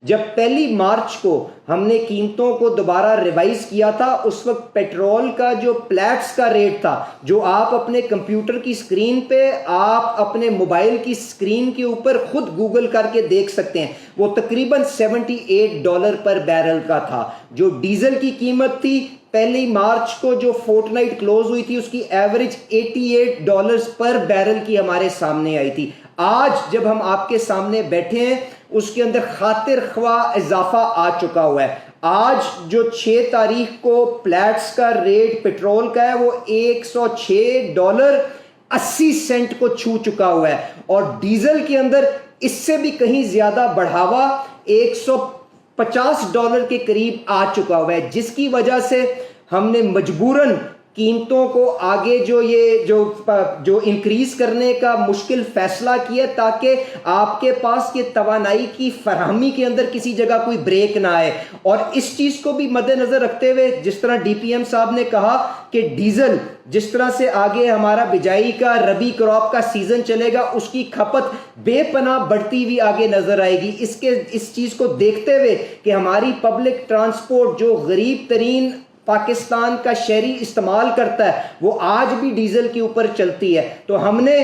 جب 1 مارچ کو ہم نے قیمتوں کو دوبارہ ریوائز کیا تھا، اس وقت پیٹرول کا جو پلیٹس کا ریٹ تھا، جو آپ اپنے کمپیوٹر کی سکرین پہ، آپ اپنے موبائل کی سکرین کے اوپر خود گوگل کر کے دیکھ سکتے ہیں، وہ تقریباً $78 پر بیرل کا تھا۔ جو ڈیزل کی قیمت تھی 1 مارچ کو جو فورٹ نائٹ کلوز ہوئی تھی، اس کی ایوریج $88 پر بیرل کی ہمارے سامنے آئی تھی۔ آج جب ہم آپ کے سامنے بیٹھے ہیں، اس کے اندر خاطر خواہ اضافہ آ چکا ہوا ہے۔ آج جو 6 تاریخ کو پلیٹس کا ریٹ پیٹرول کا ہے، وہ $106.80 کو چھو چکا ہوا ہے، اور ڈیزل کے اندر اس سے بھی کہیں زیادہ بڑھاوا $150 کے قریب آ چکا ہوا ہے، جس کی وجہ سے ہم نے مجبوراً قیمتوں کو آگے جو انکریز کرنے کا مشکل فیصلہ کیا، تاکہ آپ کے پاس یہ توانائی کی فراہمی کے اندر کسی جگہ کوئی بریک نہ آئے۔ اور اس چیز کو بھی مد نظر رکھتے ہوئے، جس طرح ڈی پی ایم صاحب نے کہا کہ ڈیزل جس طرح سے آگے ہمارا بجائی کا ربی کراپ کا سیزن چلے گا، اس کی کھپت بے پناہ بڑھتی ہوئی آگے نظر آئے گی۔ اس چیز کو دیکھتے ہوئے کہ ہماری پبلک ٹرانسپورٹ جو غریب ترین پاکستان کا شہری استعمال کرتا ہے، وہ آج بھی ڈیزل کے اوپر چلتی ہے، تو ہم نے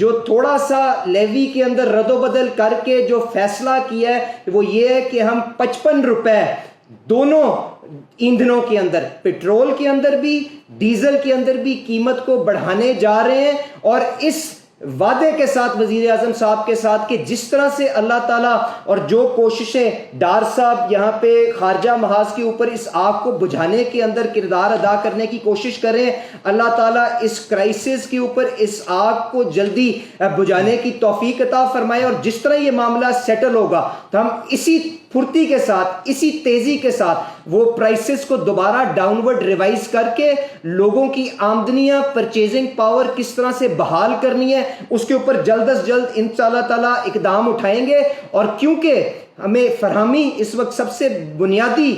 جو تھوڑا سا لیوی کے اندر رد و بدل کر کے جو فیصلہ کیا ہے، وہ یہ ہے کہ ہم $55 دونوں ایندھنوں کے اندر، پیٹرول کے اندر بھی ڈیزل کے اندر بھی قیمت کو بڑھانے جا رہے ہیں، اور اس وعدے کے ساتھ وزیر اعظم صاحب کے ساتھ کہ جس طرح سے اللہ تعالیٰ اور جو کوششیں ڈار صاحب یہاں پہ خارجہ محاذ کے اوپر اس آگ کو بجھانے کے اندر کردار ادا کرنے کی کوشش کریں، اللہ تعالیٰ اس کرائسس کے اوپر اس آگ کو جلدی بجھانے کی توفیق عطا فرمائے، اور جس طرح یہ معاملہ سیٹل ہوگا تو ہم اسی پھرتی کے ساتھ، اسی تیزی کے ساتھ وہ پرائسز کو دوبارہ ڈاؤن ورڈ ریوائز کر کے لوگوں کی آمدنیاں، پرچیزنگ پاور کس طرح سے بحال کرنی ہے، اس کے اوپر جلد از جلد انشاءاللہ تعالیٰ اقدام اٹھائیں گے۔ اور کیونکہ ہمیں فراہمی اس وقت سب سے بنیادی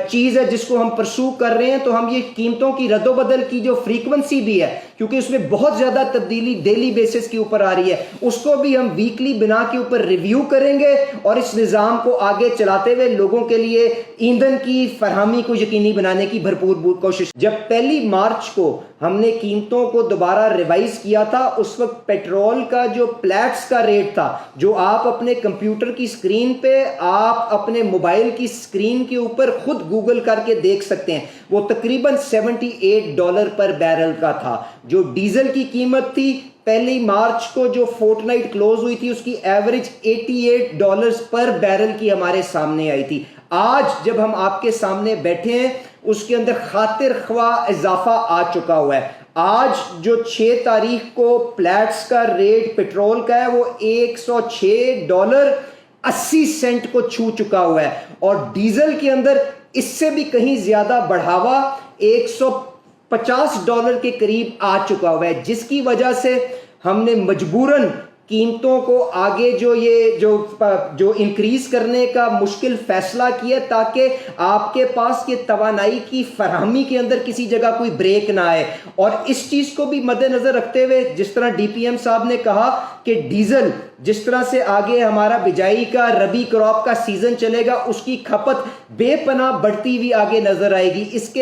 چیز ہے جس کو ہم پرسو کر رہے ہیں، تو ہم یہ قیمتوں کی رد و بدل کی جو فریکوینسی بھی ہے، کیونکہ اس میں بہت زیادہ تبدیلی ڈیلی بیسس کے اوپر آ رہی ہے، اس کو بھی ہم ویکلی بنا کے اوپر ریویو کریں گے، اور اس نظام کو آگے چلاتے ہوئے لوگوں کے لیے ایندھن کی فراہمی کو یقینی بنانے کی بھرپور کوشش۔ جب 1 مارچ کو ہم نے قیمتوں کو دوبارہ ریوائز کیا تھا، اس وقت پیٹرول کا جو پلیٹس کا ریٹ تھا، جو آپ اپنے کمپیوٹر کی سکرین پہ، آپ اپنے موبائل کی سکرین کے اوپر خود گوگل کر کے دیکھ سکتے ہیں، وہ تقریباً $78 پر بیرل کا تھا۔ جو ڈیزل کی قیمت تھی 1 مارچ کو جو فورٹ نائٹ کلوز ہوئی تھی، اس کی ایوریج $88 پر بیرل کی ہمارے سامنے آئی تھی۔ آج جب ہم آپ کے سامنے بیٹھے ہیں، اس کے اندر خاطر خواہ اضافہ آ چکا ہوا ہے۔ آج جو 6 تاریخ کو پلیٹس کا ریٹ پیٹرول کا ہے، وہ $106.80 کو چھو چکا ہوا ہے، اور ڈیزل کے اندر اس سے بھی کہیں زیادہ بڑھاوا $150 کے قریب آ چکا ہوا ہے، جس کی وجہ سے ہم نے مجبوراً قیمتوں کو آگے جو انکریز کرنے کا مشکل فیصلہ کیا، تاکہ آپ کے پاس یہ توانائی کی فراہمی کے اندر کسی جگہ کوئی بریک نہ آئے۔ اور اس چیز کو بھی مد نظر رکھتے ہوئے، جس طرح ڈی پی ایم صاحب نے کہا کہ ڈیزل جس طرح سے آگے ہمارا بجائی کا ربی کراپ کا سیزن چلے گا، اس کی کھپت بے پناہ بڑھتی ہوئی آگے نظر آئے گی۔ اس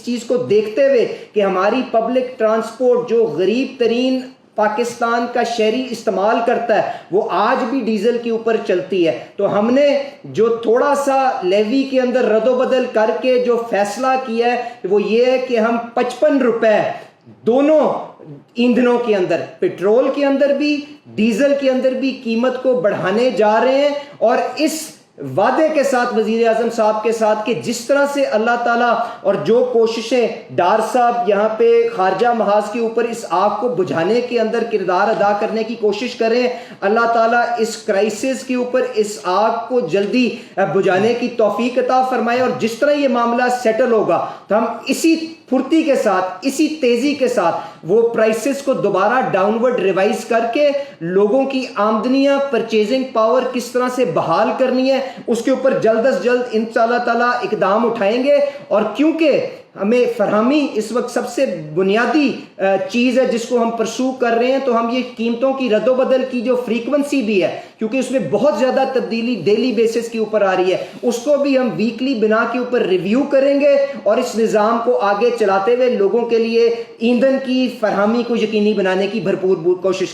چیز کو دیکھتے ہوئے کہ ہماری پبلک ٹرانسپورٹ جو غریب ترین پاکستان کا شہری استعمال کرتا ہے، وہ آج بھی ڈیزل کے اوپر چلتی ہے، تو ہم نے جو تھوڑا سا لیوی کے اندر رد و بدل کر کے جو فیصلہ کیا ہے، وہ یہ ہے کہ ہم $55 دونوں ایندھنوں کے اندر، پیٹرول کے اندر بھی ڈیزل کے اندر بھی قیمت کو بڑھانے جا رہے ہیں، اور اس وعدے کے ساتھ وزیر اعظم صاحب کے ساتھ کہ جس طرح سے اللہ تعالیٰ اور جو کوششیں ڈار صاحب یہاں پہ خارجہ محاذ کے اوپر اس آگ کو بجھانے کے اندر کردار ادا کرنے کی کوشش کریں، اللہ تعالیٰ اس کرائسس کے اوپر اس آگ کو جلدی بجھانے کی توفیق عطا فرمائے، اور جس طرح یہ معاملہ سیٹل ہوگا تو ہم اسی پھرتی کے ساتھ، اسی تیزی کے ساتھ وہ پرائسز کو دوبارہ ڈاؤن ورڈ ریوائز کر کے لوگوں کی آمدنیاں، پرچیزنگ پاور کس طرح سے بحال کرنی ہے، اس کے اوپر جلد از جلد انشاءاللہ تعالیٰ اقدام اٹھائیں گے۔ اور کیونکہ ہمیں فراہمی اس وقت سب سے بنیادی چیز ہے جس کو ہم پرسو کر رہے ہیں. تو ہم یہ قیمتوں کی رد و بدل کی جو فریکوینسی بھی ہے, کیونکہ اس میں بہت زیادہ تبدیلی ڈیلی بیسس کے اوپر آ رہی ہے, اس کو بھی ہم ویکلی بنا کے اوپر ریویو کریں گے اور اس نظام کو آگے چلاتے ہوئے لوگوں کے لیے ایندھن کی فراہمی کو یقینی بنانے کی بھرپور کوشش